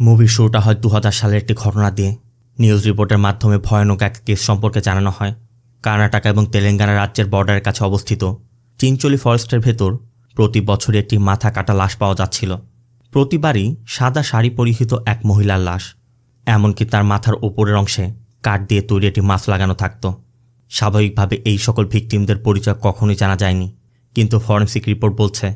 মুভির শুরুটা হয় 2000 সালের একটি ঘটনা দিয়ে। নিউজ রিপোর্টের মাধ্যমে ভয়ানক এক কেস সম্পর্কে জানানো হয়। কর্ণাটক এবং তেলেঙ্গানা রাজ্যের বর্ডারের কাছে অবস্থিত চিনচোলি ফরেস্টের ভেতর প্রতি বছরই একটি মাথা কাটা লাশ পাওয়া যাচ্ছিল। প্রতিবারই সাদা শাড়ি পরিহিত এক মহিলার লাশ, এমনকি তার মাথার উপরের অংশে কাঠ দিয়ে তৈরি একটি মাছ লাগানো থাকত। স্বাভাবিকভাবে এই সকল ভিকটিমদের পরিচয় কখনোই জানা যায়নি, কিন্তু ফরেন্সিক রিপোর্ট বলছে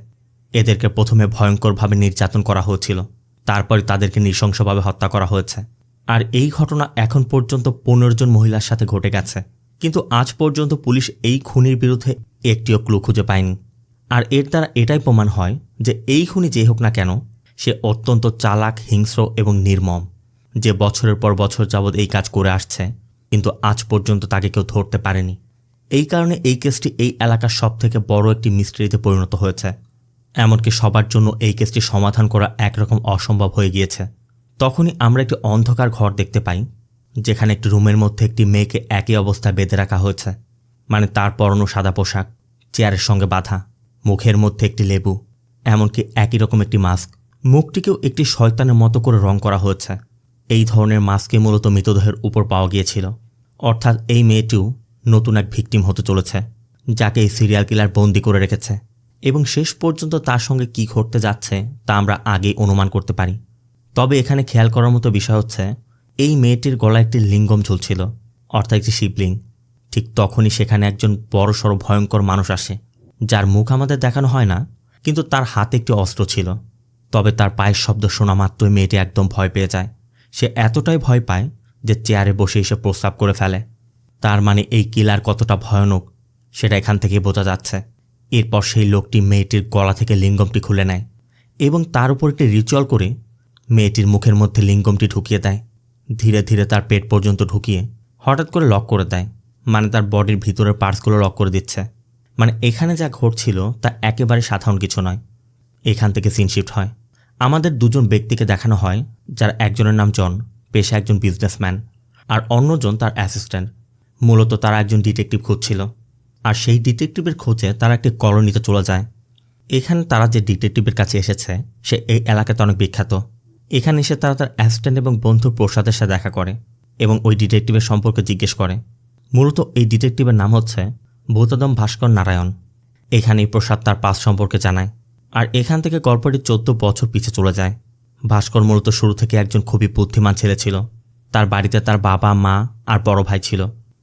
এদেরকে প্রথমে ভয়ঙ্করভাবে নির্যাতন করা হয়েছিল, তারপরে তাদেরকে নৃশংসভাবে হত্যা করা হয়েছে। আর এই ঘটনা এখন পর্যন্ত 15 জন মহিলার সাথে ঘটে গেছে, কিন্তু আজ পর্যন্ত পুলিশ এই খুনির বিরুদ্ধে একটিও ক্লু খুঁজে পায়নি। আর এর দ্বারা এটাই প্রমাণ হয় যে এই খুনি যে হোক না কেন, সে অত্যন্ত চালাক, হিংস্র এবং নির্মম, যে বছরের পর বছর যাবৎ এই কাজ করে আসছে, কিন্তু আজ পর্যন্ত তাকে কেউ ধরতে পারেনি। এই কারণে এই কেসটি এই এলাকার সবথেকে বড় একটি মিস্ট্রিতে পরিণত হয়েছে। এমনকি সবার জন্য এই কেসটি সমাধান করা একরকম অসম্ভব হয়ে গিয়েছে। তখনই আমরা একটি অন্ধকার ঘর দেখতে পাই, যেখানে একটি রুমের মধ্যে একটি মেয়েকে একই অবস্থায় বেঁধে রাখা হয়েছে। মানে তার পরনো সাদা পোশাক, চেয়ারের সঙ্গে বাঁধা, মুখের মধ্যে একটি লেবু, এমনকি একই রকম একটি মাস্ক। মুখটিকেও একটি শয়তানের মতো করে রং করা হয়েছে। এই ধরনের মাস্কই মূলত মৃতদেহের উপর পাওয়া গিয়েছিল। অর্থাৎ এই মেয়েটিও নতুন এক ভিকটিম হতে চলেছে, যাকে এই সিরিয়াল কিলার বন্দি করে রেখেছে। এবং শেষ পর্যন্ত তার সঙ্গে কী ঘটতে যাচ্ছে তা আমরা আগেই অনুমান করতে পারি। তবে এখানে খেয়াল করার মতো বিষয় হচ্ছে, এই মেয়েটির গলায় একটি লিঙ্গম ঝুলছিল, অর্থাৎ একটি শিবলিং। ঠিক তখনই সেখানে একজন বড়সড় ভয়ঙ্কর মানুষ আসে, যার মুখ আমাদের দেখানো হয় না, কিন্তু তার হাতে একটি অস্ত্র ছিল। তবে তার পায়ের শব্দ শোনা মাত্রই মেয়েটি একদম ভয় পেয়ে যায়। সে এতটাই ভয় পায় যে চেয়ারে বসে এসে প্রস্রাব করে ফেলে। তার মানে এই কিলার কতটা ভয়ানক সেটা এখান থেকেই বোঝা যাচ্ছে। এরপর সেই লোকটি মেয়েটির গলা থেকে লিঙ্গমটি খুলে নেয় এবং তার উপর একটি রিচুয়াল করে মেয়েটির মুখের মধ্যে লিঙ্গমটি ঢুকিয়ে দেয়। ধীরে ধীরে তার পেট পর্যন্ত ঢুকিয়ে হঠাৎ করে লক করে দেয়। মানে তার বডির ভিতরের পার্টসগুলো লক করে দিচ্ছে। মানে এখানে যা ঘটছিল তা একেবারে সাধারণ কিছু নয়। এখান থেকে সিন শিফট হয়। আমাদের দুজন ব্যক্তিকে দেখানো হয়, যার একজনের নাম জন, পেশা একজন বিজনেসম্যান, আর অন্যজন তার অ্যাসিস্ট্যান্ট। মূলত তারা একজন ডিটেকটিভ খুঁজছিল, আর সেই ডিটেকটিভের খোঁজে তারা একটি কলোনিতে চলে যায়। এখানে তারা যে ডিটেকটিভের কাছে এসেছে সে এই এলাকাতে অনেক বিখ্যাত। এখানে এসে তারা তার অ্যাসিস্ট্যান্ট এবং বন্ধু প্রসাদের সাথে দেখা করে এবং ওই ডিটেকটিভের সম্পর্কে জিজ্ঞেস করে। মূলত এই ডিটেকটিভের নাম হচ্ছে ভূতদম ভাস্কর নারায়ণ। এখানেই প্রসাদ তার পাস সম্পর্কে জানায়। আর এখান থেকে গল্পটি 14 বছর পিছে চলে যায়। ভাস্কর মূলত শুরু থেকে একজন খুবই বুদ্ধিমান ছেলে ছিল। তার বাড়িতে তার বাবা, মা আর বড় ভাই ছিল।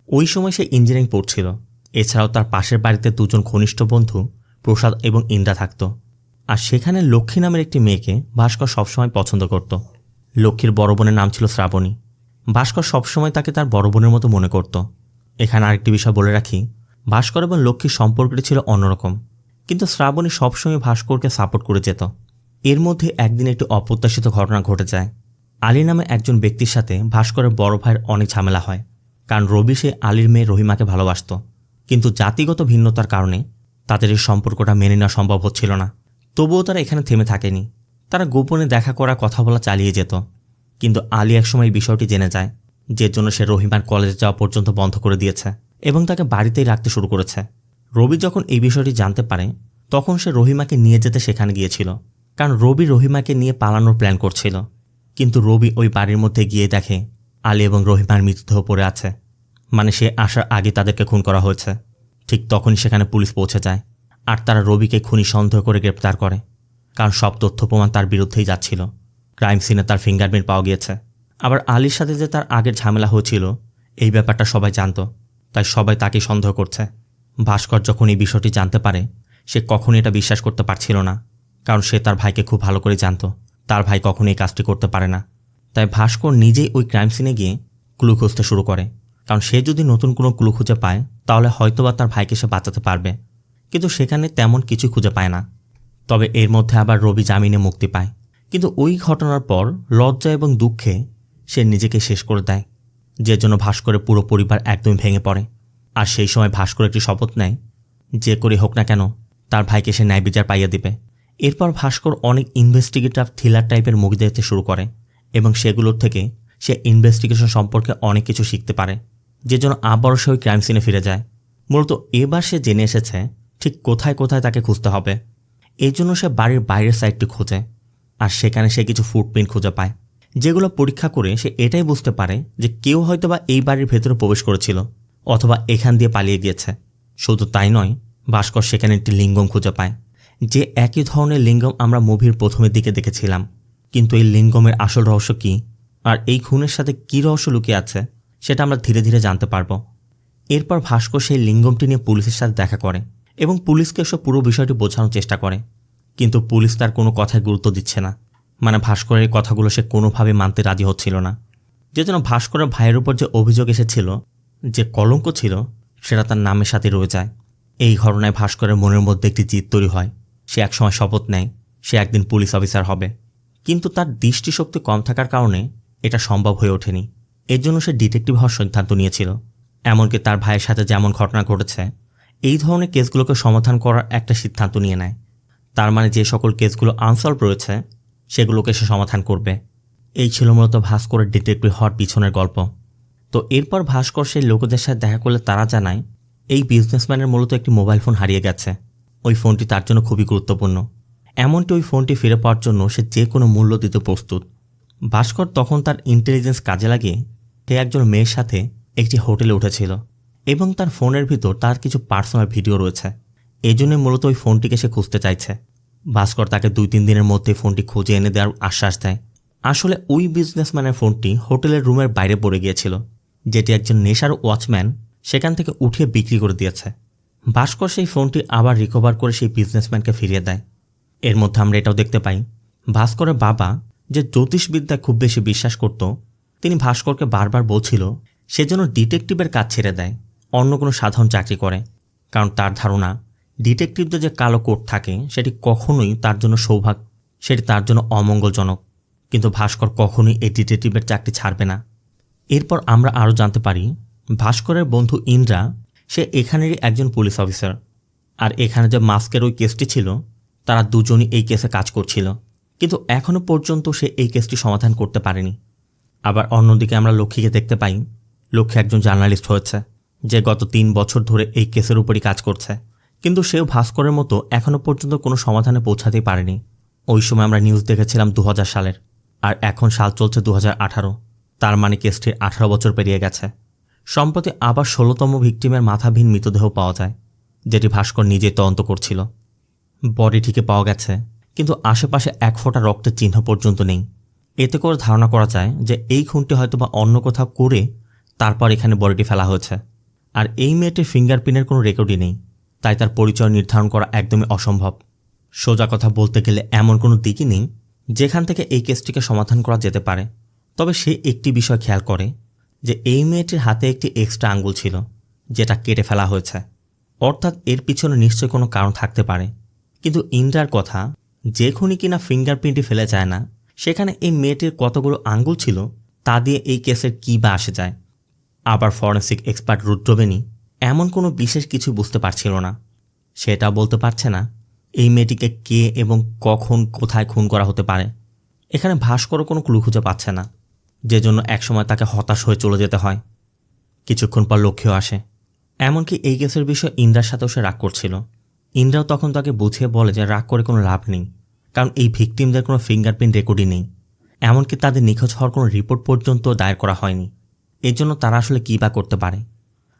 ওই সময় সে ইঞ্জিনিয়ারিং পড়ছিল। এছাড়াও তার পাশের বাড়িতে দুজন ঘনিষ্ঠ বন্ধু প্রসাদ এবং ইন্দ্রা থাকত। আর সেখানে লক্ষ্মী নামের একটি মেয়েকে ভাস্কর সবসময় পছন্দ করত। লক্ষ্মীর বড় বোনের নাম ছিল শ্রাবণী। ভাস্কর সবসময় তাকে তার বড় বোনের মতো মনে করত। এখানে আরেকটি বিষয় বলে রাখি, ভাস্কর এবং লক্ষ্মীর সম্পর্কটি ছিল অন্যরকম, কিন্তু শ্রাবণী সবসময় ভাস্করকে সাপোর্ট করে যেত। এর মধ্যে একদিন একটি অপ্রত্যাশিত ঘটনা ঘটে যায়। আলী নামে একজন ব্যক্তির সাথে ভাস্করের বড় ভাইয়ের অনেক ঝামেলা হয়, কারণ রবি সে আলীর মেয়ে রহিমাকে ভালোবাসত। কিন্তু জাতিগত ভিন্নতার কারণে তাদের এই সম্পর্কটা মেনে নেওয়া সম্ভব হচ্ছিল না। তবুও তারা এখানে থেমে থাকেনি। তারা গোপনে দেখা করা, কথা বলা চালিয়ে যেত। কিন্তু আলী একসময় এই বিষয়টি জেনে যায়, যে জন্য সে রহিমার কলেজে যাওয়া পর্যন্ত বন্ধ করে দিয়েছে এবং তাকে বাড়িতেই রাখতে শুরু করেছে। রবি যখন এই বিষয়টি জানতে পারে, তখন সে রহিমাকে নিয়ে যেতে সেখানে গিয়েছিল, কারণ রবি রহিমাকে নিয়ে পালানোর প্ল্যান করছিল। কিন্তু রবি ওই বাড়ির মধ্যে গিয়ে দেখে আলী এবং রহিমার মৃতদেহ পড়ে আছে। মানে সে আসার আগে তাদেরকে খুন করা হয়েছে। ঠিক তখনই সেখানে পুলিশ পৌঁছে যায়, আর তারা রবিকে খুনি সন্দেহ করে গ্রেপ্তার করে, কারণ সব তথ্য প্রমাণ তার বিরুদ্ধেই যাচ্ছিল। ক্রাইম সিনে তার ফিঙ্গারপ্রিন্ট পাওয়া গিয়েছে। আবার আলীর সাথে যে তার আগের ঝামেলা হয়েছিল এই ব্যাপারটা সবাই জানত, তাই সবাই তাকে সন্দেহ করছে। ভাস্কর যখন এই বিষয়টি জানতে পারে, সে কখনই এটা বিশ্বাস করতে পারছিল না, কারণ সে তার ভাইকে খুব ভালো করে জানত। তার ভাই কখনই এই কাজটি করতে পারে না। তাই ভাস্কর নিজেই ওই ক্রাইম সিনে গিয়ে ক্লু খুঁজতে শুরু করে, কারণ সে যদি নতুন কোনো ক্লু খুঁজে পায় তাহলে হয়তোবা তার ভাইকে সে বাঁচাতে পারবে। কিন্তু সেখানে তেমন কিছু খুঁজে পায় না। তবে এর মধ্যে আবার রবি জামিনে মুক্তি পায়। কিন্তু ওই ঘটনার পর লজ্জা এবং দুঃখে সে নিজেকে শেষ করে দেয়, যে জন্য ভাস্করের পুরো পরিবার একদমই ভেঙে পড়ে। আর সেই সময় ভাস্কর একটি শপথ নেয়, যে করে হোক না কেন তার ভাইকে সে ন্যায় বিচার পাইয়ে দিবে। এরপর ভাস্কর অনেক ইনভেস্টিগেটিভ থ্রিলার টাইপের মুভি দেখতে শুরু করে এবং সেগুলোর থেকে সে ইনভেস্টিগেশন সম্পর্কে অনেক কিছু শিখতে পারে, যে জন্য আবারও সে ওই ক্রাইম সিনে ফিরে যায়। মূলত এবার সে জেনে এসেছে ঠিক কোথায় কোথায় তাকে খুঁজতে হবে। এই জন্য সে বাড়ির বাইরের সাইডটি খোঁজে, আর সেখানে সে কিছু ফুটপ্রিন্ট খুঁজে পায় যেগুলো পরীক্ষা করে সে এটাই বুঝতে পারে যে কেউ হয়তোবা এই বাড়ির ভেতরে প্রবেশ করেছিল অথবা এখান দিয়ে পালিয়ে গিয়েছে। শুধু তাই নয়, ভাস্কর সেখানে একটি লিঙ্গম খুঁজে পায়, যে একই ধরনের লিঙ্গম আমরা মুভির প্রথমের দিকে দেখেছিলাম। কিন্তু এই লিঙ্গমের আসল রহস্য কী আর এই খুনের সাথে কী রহস্য লুকিয়ে আছে সেটা আমরা ধীরে ধীরে জানতে পারবো। এরপর ভাস্কর সেই লিঙ্গমটি নিয়ে পুলিশের সাথে দেখা করে এবং পুলিশকে এসব পুরো বিষয়টি বোঝানোর চেষ্টা করে, কিন্তু পুলিশ তার কোনো কথায় গুরুত্ব দিচ্ছে না। মানে ভাস্করের এই কথাগুলো সে কোনোভাবে মানতে রাজি হচ্ছিল না, যে জন্য ভাস্করের ভাইয়ের উপর যে অভিযোগ এসেছিল, যে কলঙ্ক ছিল, সেটা তার নামের সাথে রয়ে যায়। এই ঘটনায় ভাস্করের মনের মধ্যে একটি জিদ তৈরি হয়। সে একসময় শপথ নেয় সে একদিন পুলিশ অফিসার হবে, কিন্তু তার দৃষ্টিশক্তি কম থাকার কারণে এটা সম্ভব হয়ে ওঠেনি। এর জন্য সে ডিটেকটিভ হওয়ার সিদ্ধান্ত নিয়েছিল। এমনকি তার ভাইয়ের সাথে যেমন ঘটনা ঘটেছে, এই ধরনের কেসগুলোকে সমাধান করার একটা সিদ্ধান্ত নিয়ে নেয়। তার মানে যে সকল কেসগুলো আনসলভ রয়েছে সেগুলোকে সে সমাধান করবে। এই ছিল মূলত ভাস্করের ডিটেকটিভ হওয়ার পিছনের গল্প। তো এরপর ভাস্কর সেই লোকদের সাথে দেখা করলে তারা জানায় এই বিজনেসম্যানের মূলত একটি মোবাইল ফোন হারিয়ে গেছে। ওই ফোনটি তার জন্য খুবই গুরুত্বপূর্ণ, এমনকি ওই ফোনটি ফিরে পাওয়ার জন্য সে যে কোনো মূল্য দিতে প্রস্তুত। ভাস্কর তখন তার ইন্টেলিজেন্স কাজে লাগিয়ে সে একজন মেয়ের সাথে একটি হোটেলে উঠেছিল এবং তার ফোনের ভিতর তার কিছু পার্সোনাল ভিডিও রয়েছে। এই জন্যই মূলত ওই ফোনটিকে সে খুঁজতে চাইছে। ভাস্কর তাকে 2-3 দিনের মধ্যে ফোনটি খুঁজে এনে দেওয়ার আশ্বাস দেয়। আসলে ওই বিজনেসম্যানের ফোনটি হোটেলের রুমের বাইরে পড়ে গিয়েছিল, যেটি একজন নেশার ওয়াচম্যান সেখান থেকে উঠিয়ে বিক্রি করে দিয়েছে। ভাস্কর সেই ফোনটি আবার রিকভার করে সেই বিজনেসম্যানকে ফিরিয়ে দেয়। এর মধ্যে আমরা এটাও দেখতে পাই ভাস্করের বাবা, যে জ্যোতিষবিদ্যায় খুব বেশি বিশ্বাস করত, তিনি ভাস্করকে বারবার বলছিল সে যেন ডিটেকটিভের কাজ ছেড়ে দেয়, অন্য কোনো সাধারণ চাকরি করে। কারণ তার ধারণা ডিটেকটিভদের যে কালো কোট থাকে সেটি কখনোই তার জন্য সৌভাগ্য, সেটি তার জন্য অমঙ্গলজনক। কিন্তু ভাস্কর কখনোই এই ডিটেকটিভের চাকরি ছাড়বে না। এরপর আমরা আরও জানতে পারি ভাস্করের বন্ধু ইন্দ্রা, সে এখানেরই একজন পুলিশ অফিসার। আর এখানে যে মাস্কের ওই কেসটি ছিল, তারা দুজনই এই কেসে কাজ করছিল, কিন্তু এখনও পর্যন্ত সে এই কেসটি সমাধান করতে পারেনি। আবার অন্যদিকে আমরা লক্ষ্মীকে দেখতে পাই। লক্ষ্মী একজন জার্নালিস্ট হয়েছে, যে গত 3 বছর ধরে এই কেসের উপরই কাজ করছে, কিন্তু সেও ভাস্করের মতো এখনও পর্যন্ত কোনো সমাধানে পৌঁছাতেই পারেনি। ওই সময় আমরা নিউজ দেখেছিলাম 2000 সালের, আর এখন সাল চলছে 2018। তার মানে কেসটির 18 বছর পেরিয়ে গেছে। সম্প্রতি আবার 16তম ভিকটিমের মাথাবিহীন মৃতদেহ পাওয়া যায়, যেটি ভাস্কর নিজেই তদন্ত করছিল। বডি ঠিকই পাওয়া গেছে, কিন্তু আশেপাশে 1 ফোঁটা রক্তের চিহ্ন পর্যন্ত নেই। এতে করে ধারণা করা যায় যে এই খুনটি হয়তোবা অন্য কোথাও করে তারপর এখানে বডিটি ফেলা হয়েছে। আর এই মেয়েটির ফিঙ্গারপ্রিন্টের কোনো রেকর্ডই নেই, তাই তার পরিচয় নির্ধারণ করা একদমই অসম্ভব। সোজা কথা বলতে গেলে এমন কোনো দিকই নেই যেখান থেকে এই কেসটিকে সমাধান করা যেতে পারে। তবে সে একটি বিষয় খেয়াল করে যে এই মেয়েটির হাতে একটি এক্সট্রা আঙ্গুল ছিল, যেটা কেটে ফেলা হয়েছে। অর্থাৎ এর পিছনে নিশ্চয়ই কোনো কারণ থাকতে পারে। কিন্তু ইন্দ্রার কথা, যে খুনি কিনা ফিঙ্গারপ্রিন্টই ফেলে যায় না, সেখানে এই মেয়েটির কতগুলো আঙ্গুল ছিল তা দিয়ে এই কেসের কী বা আসে যায়। আবার ফরেন্সিক এক্সপার্ট রুদ্রবেণী এমন কোনো বিশেষ কিছু বুঝতে পারছিল না। সেটা বলতে পারছে না এই মেয়েটিকে কে এবং কখন কোথায় খুন করা হতে পারে। এখানে ভাস্করও কোনো ক্লু খুঁজে পাচ্ছে না, যে জন্য একসময় তাকে হতাশ হয়ে চলে যেতে হয়। কিছুক্ষণ পর লক্ষ্যও আসে। এমনকি এই কেসের বিষয়ে ইন্দ্রার সাথেও সে রাগ করছিল। ইন্দ্রাও তখন তাকে বুঝিয়ে বলে যে রাগ করে কোনো লাভ নেই, কারণ এই ভিকটিমদের কোনো ফিঙ্গারপ্রিন্ট রেকর্ডই নেই, এমনকি তাদের নিখোঁজ হওয়ার কোনো রিপোর্ট পর্যন্ত দায়ের করা হয়নি। এর জন্য তারা আসলে কী বা করতে পারে।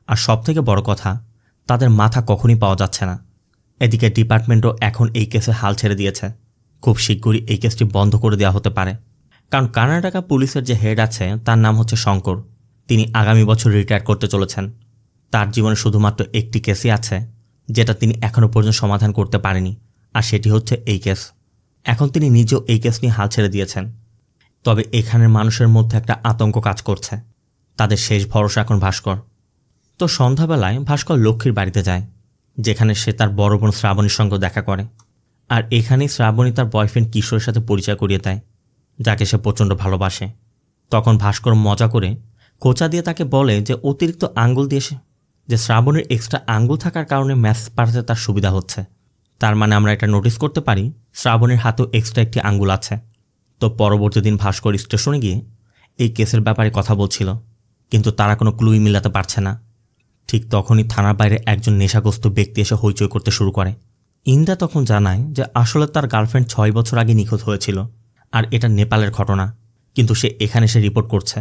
আর সবথেকে বড় কথা, তাদের মাথা কখনই পাওয়া যাচ্ছে না। এদিকে ডিপার্টমেন্টও এখন এই কেসে হাল ছেড়ে দিয়েছে। খুব শীঘ্রই এই কেসটি বন্ধ করে দেওয়া হতে পারে, কারণ কর্ণাটকা পুলিশের যে হেড আছে তার নাম হচ্ছে শঙ্কর। তিনি আগামী বছর রিটায়ার করতে চলেছেন। তার জীবনে শুধুমাত্র একটি কেসই আছে যেটা তিনি এখনও পর্যন্ত সমাধান করতে পারেনি, আর সেটি হচ্ছে এই কেস। এখন তিনি নিজেও এই কেস নিয়ে হাল ছেড়ে দিয়েছেন। তবে এখানের মানুষের মধ্যে একটা আতঙ্ক কাজ করছে। তাদের শেষ ভরসা এখন ভাস্কর। তো সন্ধ্যাবেলায় ভাস্কর লক্ষ্মীর বাড়িতে যায়, যেখানে সে তার বড় বোন শ্রাবণীর সঙ্গে দেখা করে। আর এখানেই শ্রাবণী তার বয়ফ্রেন্ড কিশোরের সাথে পরিচয় করিয়ে দেয়, যাকে সে প্রচণ্ড ভালোবাসে। তখন ভাস্কর মজা করে খোঁচা দিয়ে তাকে বলে যে অতিরিক্ত আঙ্গুল দিয়ে যে শ্রাবণীর এক্সট্রা আঙ্গুল থাকার কারণে মেসেজ পাঠাতে তার সুবিধা হচ্ছে। তার মানে আমরা এটা নোটিস করতে পারি শ্রাবণীর হাতেও এক্সট্রা একটি আঙ্গুল আছে। তো পরবর্তী দিন ভাস্কর স্টেশনে গিয়ে এই কেসের ব্যাপারে কথা বলছিল, কিন্তু তারা কোনো ক্লুই মিলাতে পারছে না। ঠিক তখনই থানার বাইরে একজন নেশাগ্রস্ত ব্যক্তি এসে হইচই করতে শুরু করে। ইন্দ্রা তখন জানায় যে আসলে তার গার্লফ্রেন্ড 6 বছর আগে নিখোঁজ হয়েছিল, আর এটা নেপালের ঘটনা। কিন্তু সে এখানে এসে রিপোর্ট করছে।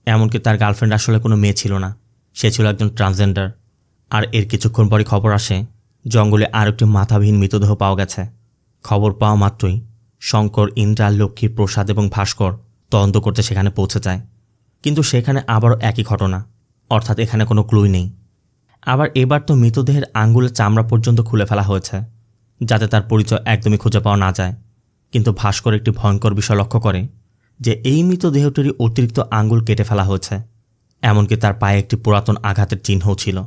এমনকি তার গার্লফ্রেন্ড আসলে কোনো মেয়ে ছিল না, সে ছিল একজন ট্রান্সজেন্ডার। আর এর কিছুক্ষণ পরই খবর আসে জঙ্গলে আরেকটি মাথাবিহীন মৃতদেহ পাওয়া গেছে। খবর পাওয়া মাত্রই শঙ্কর, ইন্দ্রা, লক্ষ্মী, প্রসাদ এবং ভাস্কর তদন্ত করতে সেখানে পৌঁছে যায়। কিন্তু সেখানে আবারও একই ঘটনা, অর্থাৎ এখানে কোনো ক্লুই নেই। আবার এবার তো মৃতদেহের আঙ্গুলের চামড়া পর্যন্ত খুলে ফেলা হয়েছে, যাতে তার পরিচয় একদমই খুঁজে পাওয়া না যায়। কিন্তু ভাস্কর একটি ভয়ঙ্কর বিষয় লক্ষ্য করে যে এই মৃতদেহটিরই অতিরিক্ত আঙ্গুল কেটে ফেলা হয়েছে। এমনকি তার পায়ে একটি পুরাতন আঘাতের চিহ্নও ছিল,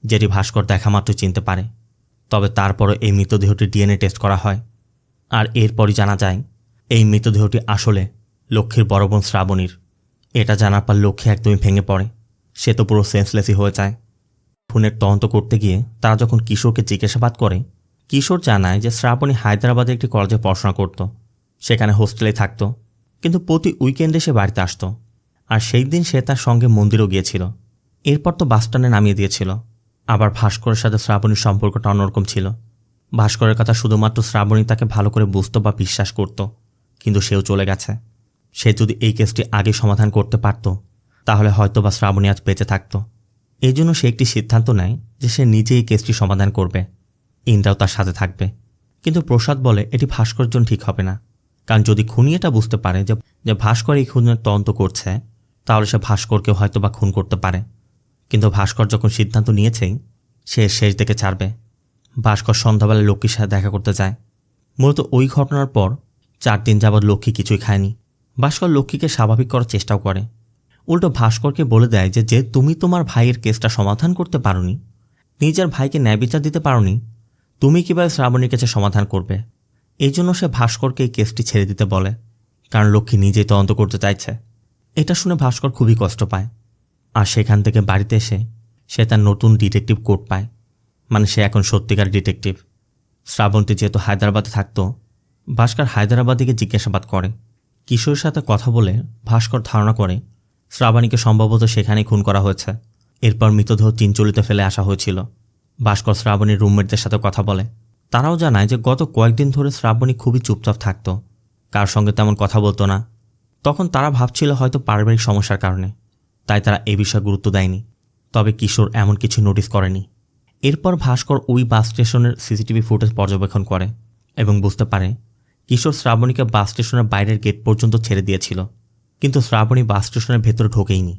যেটি ভাস্কর দেখা মাত্রই চিনতে পারে। তবে তারপরও এই মৃতদেহটির ডিএনএ টেস্ট করা হয়, আর এরপরই জানা যায় এই মৃতদেহটি আসলে লক্ষ্মীর বড় বোন শ্রাবণীর। এটা জানার পর লক্ষ্মী একদমই ভেঙে পড়ে, সে তো পুরো সেন্সলেসই হয়ে যায়। খুনের তদন্ত করতে গিয়ে তারা যখন কিশোরকে জিজ্ঞাসাবাদ করে, কিশোর জানায় যে শ্রাবণী হায়দ্রাবাদে একটি কলেজে পড়াশোনা করত, সেখানে হোস্টেলে থাকত, কিন্তু প্রতি উইকেন্ডে সে বাড়িতে আসত। আর সেই দিন সে তার সঙ্গে মন্দিরেও গিয়েছিল। এরপর তো বাসস্ট্যান্ডে নামিয়ে দিয়েছিল। আবার ভাস্করের সাথে শ্রাবণীর সম্পর্কটা অন্যরকম ছিল। ভাস্করের কথা শুধুমাত্র শ্রাবণী তাকে ভালো করে বুঝত বা বিশ্বাস করত, কিন্তু সেও চলে গেছে। সে যদি এই কেসটি আগে সমাধান করতে পারত, তাহলে হয়তো বা শ্রাবণী আজ বেঁচে থাকত। এই জন্য সে একটি সিদ্ধান্ত নেয় যে সে নিজে এই কেসটি সমাধান করবে, ইন্দ্রাও তার সাথে থাকবে। কিন্তু প্রসাদ বলে এটি ভাস্করের জন্য ঠিক হবে না, কারণ যদি খুনি এটা বুঝতে পারে যে ভাস্কর এই খুনের তদন্ত করছে, তাহলে সে ভাস্করকেও হয়তো বা খুন করতে পারে। কিন্তু ভাস্কর যখন সিদ্ধান্ত নিয়েছেই, সে শেষ দেখে ছাড়বে। ভাস্কর সন্ধ্যাবেলায় লক্ষ্মীর সাথে দেখা করতে যায়। মূলত ওই ঘটনার পর 4 দিন যাবৎ লক্ষ্মী কিছুই খায়নি। ভাস্কর লক্ষ্মীকে স্বাভাবিক করার চেষ্টাও করে। উল্টো ভাস্করকে বলে দেয় যে তুমি তোমার ভাইয়ের কেসটা সমাধান করতে পারোনি, নিজের ভাইকে ন্যায় বিচার দিতে পারোনি, তুমি কীভাবে শ্রাবণীর কাছে সমাধান করবে। এই জন্য সে ভাস্করকে এই কেসটি ছেড়ে দিতে বলে, কারণ লক্ষ্মী নিজেই তদন্ত করতে চাইছে। এটা শুনে ভাস্কর খুবই কষ্ট পায়। আর সেখান থেকে বাড়িতে এসে সে তার নতুন ডিটেকটিভ কোট পায়, মানে সে এখন সত্যিকার ডিটেকটিভ। শ্রাবন্তী যেহেতু হায়দ্রাবাদে থাকত, ভাস্কর হায়দ্রাবাদীকে জিজ্ঞাসাবাদ করে। কিশোরের সাথে কথা বলে ভাস্কর ধারণা করে শ্রাবণীকে সম্ভবত সেখানেই খুন করা হয়েছে। এরপর মৃতদেহ চিনচলিতে ফেলে আসা হয়েছিল। ভাস্কর শ্রাবণীর রুমমেটদের সাথে কথা বলে। তারাও জানায় যে গত কয়েকদিন ধরে শ্রাবণী খুবই চুপচাপ থাকত, কার সঙ্গে তেমন কথা বলতো না। তখন তারা ভাবছিল হয়তো পারিবারিক সমস্যার কারণে, তাই তারা এই বিষয়ে গুরুত্ব দেয়নি। তবে কিশোর এমন কিছু নোটিস করেনি। এরপর ভাস্কর ওই বাস স্টেশনের সিসিটিভি ফুটেজ পর্যবেক্ষণ করে এবং বুঝতে পারে কিশোর শ্রাবণীকে বাস স্টেশনের বাইরের গেট পর্যন্ত ছেড়ে দিয়েছিল, কিন্তু শ্রাবণী বাস স্টেশনের ভেতরে ঢোকেইনি।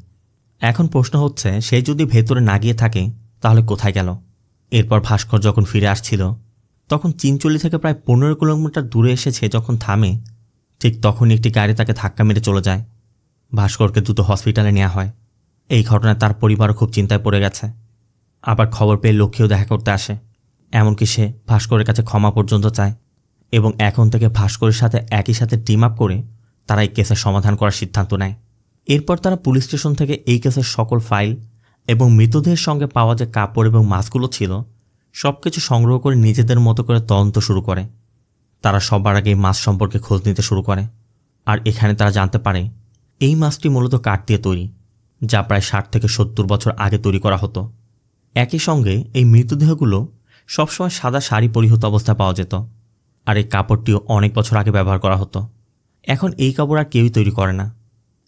এখন প্রশ্ন হচ্ছে, সে যদি ভেতরে না গিয়ে থাকে তাহলে কোথায় গেল? এরপর ভাস্কর যখন ফিরে আসছিল, তখন চিনচলি থেকে প্রায় 15 কিলোমিটার দূরে এসেছে। যখন থামে, ঠিক তখনই একটি গাড়ি তাকে ধাক্কা মেরে চলে যায়। ভাস্করকে দ্রুত হসপিটালে নেওয়া হয়। এই ঘটনায় তার পরিবারও খুব চিন্তায় পড়ে গেছে। আবার খবর পেয়ে লক্ষ্মীও দেখা করতে আসে। এমনকি সে ভাস্করের কাছে ক্ষমা পর্যন্ত চায় এবং এখন থেকে ভাস্করের সাথে একই সাথে টিম আপ করে তারা এই কেসের সমাধান করার সিদ্ধান্ত নেয়। এরপর তারা পুলিশ স্টেশন থেকে এই কেসের সকল ফাইল এবং মৃতদেহের সঙ্গে পাওয়া যে কাপড় এবং মাছগুলো ছিল, সব কিছু সংগ্রহ করে নিজেদের মতো করে তদন্ত শুরু করে। তারা সবার আগে মাছ সম্পর্কে খোঁজ নিতে শুরু করে। আর এখানে তারা জানতে পারে এই মাছটি মূলত কাঠ দিয়ে তৈরি, যা প্রায় 60 থেকে 70 বছর আগে তৈরি করা হতো। একই সঙ্গে এই মৃতদেহগুলো সবসময় সাদা শাড়ি পরিহিত অবস্থায় পাওয়া যেত, আর এই কাপড়টিও অনেক বছর আগে ব্যবহার করা হতো। এখন এই কাপড় আর কেউই তৈরি করে না।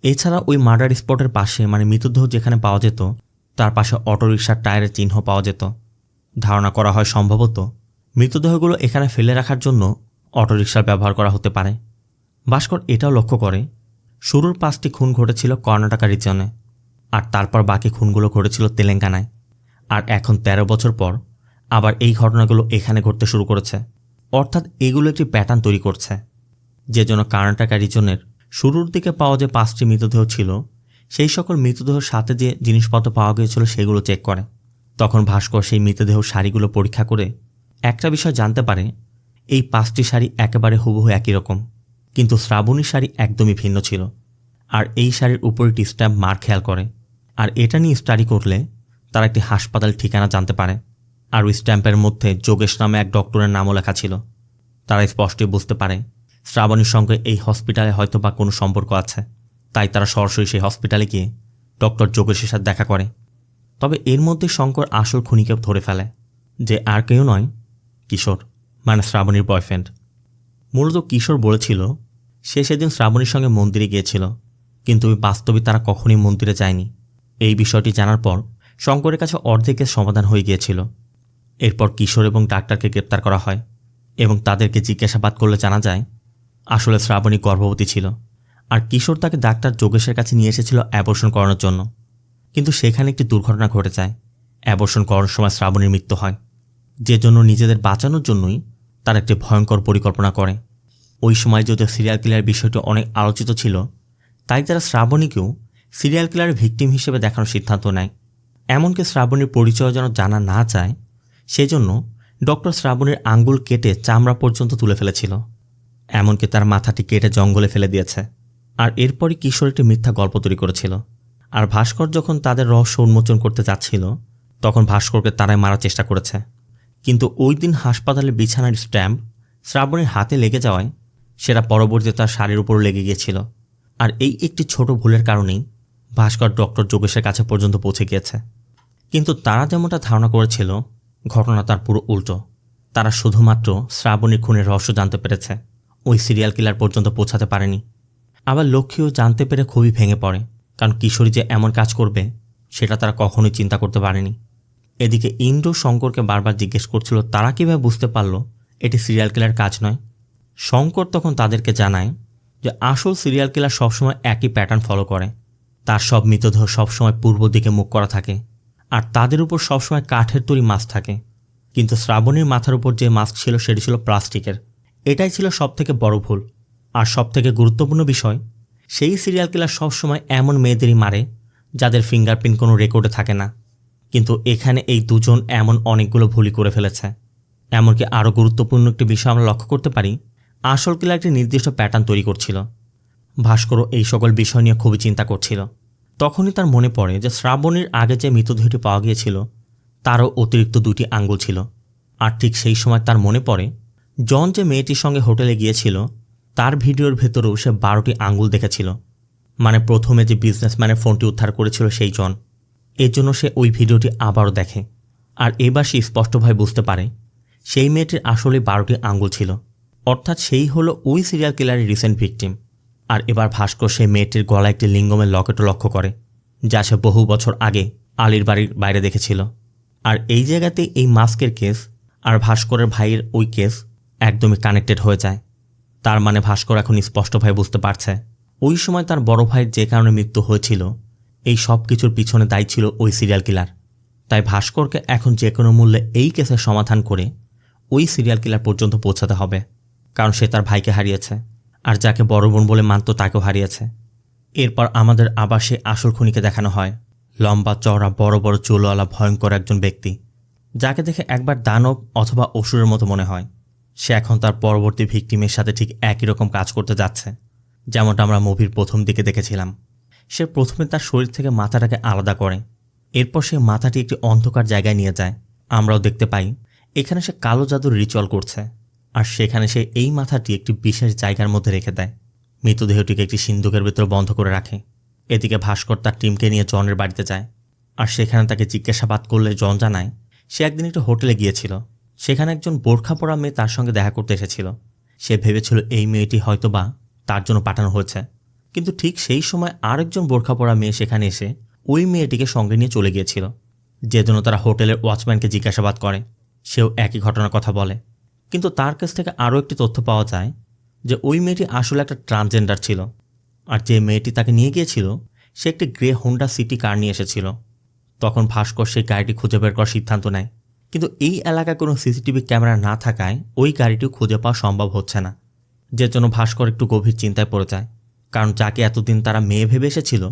এছাড়া ওই মার্ডার স্পটের পাশে, মানে মৃতদেহ যেখানে পাওয়া যেত, তার পাশে অটোরিকশার টায়ারের চিহ্ন পাওয়া যেত। ধারণা করা হয় সম্ভবত মৃতদেহগুলো এখানে ফেলে রাখার জন্য অটোরিকশার ব্যবহার করা হতে পারে। ভাস্কর এটাও লক্ষ্য করে শুরুর 5টি খুন ঘটেছিল কর্ণাটকা রিজনে, আর তারপর বাকি খুনগুলো ঘটেছিল তেলেঙ্গানায়। আর এখন 13 বছর পর আবার এই ঘটনাগুলো এখানে ঘটতে শুরু করেছে। অর্থাৎ এগুলো একটি প্যাটার্ন তৈরি করছে, যে জন্য কর্ণাটকা রিজনের শুরুর দিকে পাওয়া যে 5টি মৃতদেহ ছিল, সেই সকল মৃতদেহের সাথে যে জিনিসপত্র পাওয়া গিয়েছিল সেগুলো চেক করে। তখন ভাস্কর সেই মৃতদেহ শাড়িগুলো পরীক্ষা করে একটা বিষয় জানতে পারে, এই 5টি শাড়ি একেবারে হুবহু একই রকম, কিন্তু শ্রাবণীর শাড়ি একদমই ভিন্ন ছিল। আর এই শাড়ির উপরে একটি স্ট্যাম্প মার খেয়াল করে। আর এটা নিয়ে স্টাডি করলে তারা একটি হাসপাতাল ঠিকানা জানতে পারে। আর ওই স্ট্যাম্পের মধ্যে যোগেশ নামে এক ডক্টরের নামও লেখা ছিল। তারা স্পষ্টই বুঝতে পারে শ্রাবণীর সঙ্গে এই হসপিটালে হয়তো বা কোনো সম্পর্ক আছে। তাই তারা সরাসরি সেই হসপিটালে গিয়ে ডক্টর যোগেশের সাথে দেখা করে। তবে এর মধ্যে শঙ্কর আসল খুনিকে ধরে ফেলে, যে আর কেউ নয়, কিশোর, মানে শ্রাবণীর বয়ফ্রেন্ড। মূলত কিশোর বলেছিল সে সেদিন শ্রাবণীর সঙ্গে মন্দিরে গিয়েছিল, কিন্তু বাস্তবে তারা কখনোই মন্দিরে যায়নি। এই বিষয়টি জানার পর শঙ্করের কাছে অর্ধেকের সমাধান হয়ে গিয়েছিল। এরপর কিশোর এবং ডাক্তারকে গ্রেপ্তার করা হয় এবং তাদেরকে জিজ্ঞাসাবাদ করলে জানা যায় আসলে শ্রাবণী গর্ভবতী ছিল, আর কিশোর তাকে ডাক্তার যোগেশের কাছে নিয়ে এসেছিল অ্যাবর্শন করানোর জন্য। কিন্তু সেখানে একটি দুর্ঘটনা ঘটে যায়। অ্যাবর্শন করানোর সময় শ্রাবণীর মৃত্যু হয়, যে জন্য নিজেদের বাঁচানোর জন্যই তারা একটি ভয়ঙ্কর পরিকল্পনা করে। ওই সময় যদিও সিরিয়াল কিলার বিষয়টি অনেক আলোচিত ছিল, তাই তারা শ্রাবণীকেও সিরিয়াল কিলারের ভিকটিম হিসেবে দেখানোর সিদ্ধান্ত নেয়। এমনকি শ্রাবণীর পরিচয় যেন জানা না যায় সেজন্য ডক্টর শ্রাবণীর আঙ্গুল কেটে চামড়া পর্যন্ত তুলে ফেলেছিল। এমনকি তার মাথাটি কেটে জঙ্গলে ফেলে দিয়েছে। আর এরপরই কিশোর একটি মিথ্যা গল্প তৈরি করেছিল। আর ভাস্কর যখন তাদের রহস্য উন্মোচন করতে যাচ্ছিল তখন ভাস্করকে তারাই মারার চেষ্টা করেছে। কিন্তু ওই দিন হাসপাতালের বিছানার স্ট্যাম্প শ্রাবণীর হাতে লেগে যাওয়ায় সেটা পরবর্তীতে তার শাড়ির উপর লেগে গিয়েছিল। আর এই একটি ছোট ভুলের কারণেই ভাস্কর ডক্টর যোগেশের কাছে পর্যন্ত পৌঁছে গিয়েছে। কিন্তু তারা যেমনটা ধারণা করেছিল, ঘটনা তার পুরো উল্টো। তারা শুধুমাত্র শ্রাবণীর খুনের রহস্য জানতে পেরেছে, ওই সিরিয়াল কিলার পর্যন্ত পৌঁছাতে পারেনি। আবার লক্ষ্মীও জানতে পেরে খুবই ভেঙে পড়ে, কারণ কিশোরী যে এমন কাজ করবে সেটা তারা কখনোই চিন্তা করতে পারেনি। এদিকে ইন্দ্র শঙ্করকে বারবার জিজ্ঞেস করছিল তারা কীভাবে বুঝতে পারল এটি সিরিয়াল কিলার কাজ নয়। শঙ্কর তখন তাদেরকে জানায় যে আসল সিরিয়াল কিলার সবসময় একই প্যাটার্ন ফলো করে। তার সব মৃতদেহ সবসময় পূর্ব দিকে মুখ করা থাকে, আর তাদের উপর সবসময় কাঠের তৈরি মাস্ক থাকে। কিন্তু শ্রাবণীর মাথার উপর যে মাস্ক ছিল সেটি ছিল প্লাস্টিকের। এটাই ছিল সবথেকে বড় ভুল। আর সবথেকে গুরুত্বপূর্ণ বিষয়, সেই সিরিয়াল কিলার সবসময় এমন মেয়েদেরই মারে যাদের ফিঙ্গারপ্রিন্ট কোনো রেকর্ডে থাকে না। কিন্তু এখানে এই দুজন এমন অনেকগুলো ভুলই করে ফেলেছে। এমনকি আরও গুরুত্বপূর্ণ একটি বিষয় আমরা লক্ষ্য করতে পারি, আসল কিলার একটি নির্দিষ্ট প্যাটার্ন তৈরি করছিল। ভাস্করও এই সকল বিষয় নিয়ে খুবই চিন্তা করছিল। তখনই তার মনে পড়ে যে শ্রাবণীর আগে যে মৃতদেহটি পাওয়া গিয়েছিল তারও অতিরিক্ত 2টি আঙ্গুল ছিল। আর ঠিক সেই সময় তার মনে পড়ে জন যে মেয়েটির সঙ্গে হোটেলে গিয়েছিল তার ভিডিওর ভেতরেও সে 12টি আঙ্গুল দেখেছিল। মানে প্রথমে যে বিজনেসম্যানের ফোনটি উদ্ধার করেছিল সেই জন। এর জন্য সে ওই ভিডিওটি আবারও দেখে, আর এবার সে স্পষ্টভাবে বুঝতে পারে সেই মেয়েটির আসলে 12টি আঙ্গুল ছিল, অর্থাৎ সেই হলো ওই সিরিয়াল কিলারের রিসেন্ট ভিকটিম। আর এবার ভাস্কর সেই মেয়েটির গলায় একটি লিঙ্গমের লকেটও লক্ষ্য করে, যা সে বহু বছর আগে আলীর বাড়ির বাইরে দেখেছিল। আর এই জায়গাতে এই মাস্কের কেস আর ভাস্করের ভাইয়ের ওই কেস একদমই কানেক্টেড হয়ে যায়। তার মানে ভাস্কর এখন স্পষ্টভাবে বুঝতে পারছে ওই সময় তার বড় ভাইয়ের যে কারণে মৃত্যু হয়েছিল এই সব কিছুর পিছনে দায়ী ছিল ওই সিরিয়াল কিলার। তাই ভাস্করকে এখন যে কোনো মূল্যে এই কেসের সমাধান করে ওই সিরিয়াল কিলার পর্যন্ত পৌঁছাতে হবে, কারণ সে তার ভাইকে হারিয়েছে, আর যাকে বড় বোন বলে মানত তাকেও হারিয়েছে। এরপর আমাদের আবার সে আসল খুনিকে দেখানো হয়, লম্বা চওড়া বড় বড় চুলওয়ালা ভয়ঙ্কর একজন ব্যক্তি, যাকে দেখে একবার দানব অথবা অসুরের মতো মনে হয়। সে এখন তার পরবর্তী ভিকটিমের সাথে ঠিক একই রকম কাজ করতে যাচ্ছে, যেমনটা আমরা মুভির প্রথম দিকে দেখেছিলাম। সে প্রথমে তার শরীর থেকে মাথাটাকে আলাদা করে, এরপর সে মাথাটি একটি অন্ধকার জায়গায় নিয়ে যায়। আমরাও দেখতে পাই এখানে সে কালো জাদুর রিচুয়াল করছে, আর সেখানে সে এই মাথাটি একটি বিশেষ জায়গার মধ্যে রেখে দেয়। মৃতদেহটিকে একটি সিন্দুকের ভেতরে বন্ধ করে রাখে। এদিকে ভাস্কর তার টিমকে নিয়ে জনের বাড়িতে যায়, আর সেখানে তাকে জিজ্ঞাসাবাদ করলে জন জানায় সে একদিন একটু হোটেলে গিয়েছিল। সেখানে একজন বোরখা পরা মেয়ে তার সঙ্গে দেখা করতে এসেছিল। সে ভেবেছিল এই মেয়েটি হয়তোবা তার জন্য পাঠানো হয়েছে, কিন্তু ঠিক সেই সময় আরেকজন বোরখা পরা মেয়ে সেখানে এসে ওই মেয়েটিকে সঙ্গে নিয়ে চলে গিয়েছিল। যে জন্য তারা হোটেলের ওয়াচম্যানকে জিজ্ঞাসাবাদ করে, সেও একই ঘটনার কথা বলে। কিন্তু তার কাছ থেকে আরও একটি তথ্য পাওয়া যায় যে ওই মেয়েটি আসলে একটা ট্রান্সজেন্ডার ছিল, আর যে মেয়েটি তাকে নিয়ে গিয়েছিল সে একটি গ্রে হোন্ডা সিটি কার নিয়ে এসেছিল। তখন ভাস্কর সেই গাড়িটি খুঁজে বের করার সিদ্ধান্ত নেয়, কিন্তু এই এলাকায় কোনো সিসিটিভি ক্যামেরা না থাকায় ওই গাড়িটিও খুঁজে পাওয়া সম্ভব হচ্ছে না। যে জন্য ভাস্কর একটু গভীর চিন্তায় পড়ে যায়, কারণ যাকে এতদিন তারা মেয়ে ভেবে এসেছিল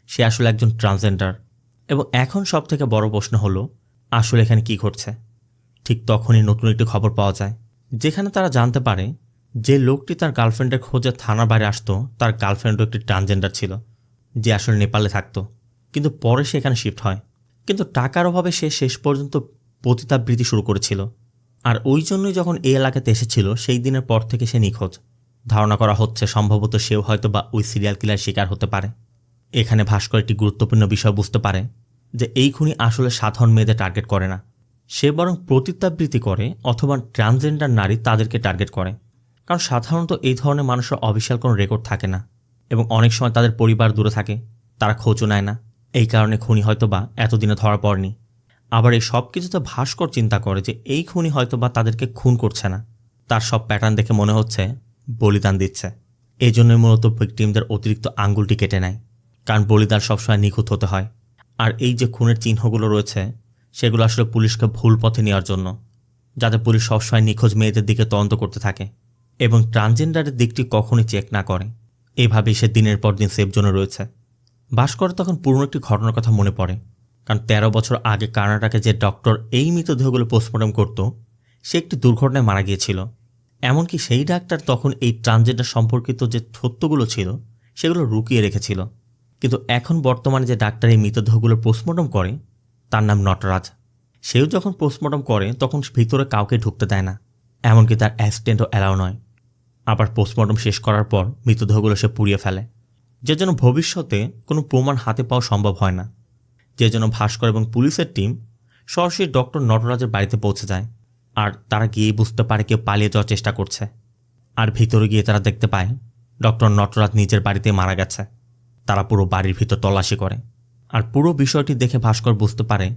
সে আসলে একজন ট্রান্সজেন্ডার। এবং এখন সব থেকে বড় প্রশ্ন হলো আসলে এখানে কী ঘটছে। ঠিক তখনই নতুন একটি খবর পাওয়া যায়, যেখানে তারা জানতে পারে যে লোকটি তার গার্লফ্রেন্ডের খোঁজে থানার বাইরে আসতো তার গার্লফ্রেন্ডও একটি ট্রান্সজেন্ডার ছিল, যে আসলে নেপালে থাকতো, কিন্তু পরে সে এখানে শিফট হয়। কিন্তু টাকার অভাবে সে শেষ পর্যন্ত পতিতাবৃত্তি শুরু করেছিল, আর ওই জন্যই যখন এই এলাকাতে এসেছিল সেই দিনের পর থেকে সে নিখোঁজ। ধারণা করা হচ্ছে সম্ভবত সেও হয়তো বা ওই সিরিয়াল কিলার শিকার হতে পারে। এখানে ভাস্কর একটি গুরুত্বপূর্ণ বিষয় বুঝতে পারে যে এই খুনি আসলে সাধারণ মেয়েদের টার্গেট করে না, সে বরং পতিতাবৃত্তি করে অথবা ট্রান্সজেন্ডার নারী তাদেরকে টার্গেট করে। কারণ সাধারণত এই ধরনের মানুষের অফিসিয়াল কোনো রেকর্ড থাকে না এবং অনেক সময় তাদের পরিবার দূরে থাকে, তারা খোঁজও নেয় না। এই কারণে খুনি হয়তোবা এতদিনে ধরা পড়েনি। আবার এই সব কিছুতে ভাস্কর চিন্তা করে যে এই খুনি হয়তোবা তাদেরকে খুন করছে না, তার সব প্যাটার্ন দেখে মনে হচ্ছে বলিদান দিচ্ছে। এই জন্যই মূলত ভিকটিমদের অতিরিক্ত আঙ্গুলটি কেটে নেয়, কারণ বলিদান সবসময় নিখুঁত হতে হয়। আর এই যে খুনের চিহ্নগুলো রয়েছে সেগুলো আসলে পুলিশকে ভুল পথে নেওয়ার জন্য, যাতে পুলিশ সবসময় নিখোঁজ মেয়েদের দিকে তদন্ত করতে থাকে এবং ট্রান্সজেন্ডারের দিকটি কখনই চেক না করে। এইভাবেই সে দিনের পর দিন সেফ জোনে রয়েছে। ভাস্কর তখন পুরনো একটি ঘটনার কথা মনে পড়ে, কারণ 13 বছর আগে কর্ণাটকে যে ডক্টর এই মৃতদেহগুলো পোস্টমর্টম করত সে একটি দুর্ঘটনায় মারা গিয়েছিল। এমনকি সেই ডাক্তার তখন এই ট্রান্সজেন্ডার সম্পর্কিত যে তথ্যগুলো ছিল সেগুলো লুকিয়ে রেখেছিল। কিন্তু এখন বর্তমানে যে ডাক্তার এই মৃতদেহগুলো পোস্টমর্টম করে তার নাম নটরাজ। সেও যখন পোস্টমর্টম করে তখন ভিতরে কাউকে ঢুকতে দেয় না, এমনকি তার অ্যাসিস্ট্যান্টও অ্যালাউ নয়। আবার পোস্টমর্টম শেষ করার পর মৃতদেহগুলো সে পুড়িয়ে ফেলে, যে জন্য ভবিষ্যতে কোনো প্রমাণ হাতে পাওয়া সম্ভব হয় না। যে জন্য ভাস্কর এবং পুলিশের টিম সরাসরি ডক্টর নটরাজের বাড়িতে পৌঁছে যায়, আর তারা গিয়ে বুঝতে পারে কেউ পালিয়ে যাওয়ার চেষ্টা করছে। আর ভিতরে গিয়ে তারা দেখতে পায় ডক্টর নটরাজ নিজের বাড়িতে মারা গেছে। তারা পুরো বাড়ির ভিতর তল্লাশি করে, আর পুরো বিষয়টি দেখে ভাস্কর বুঝতে পারে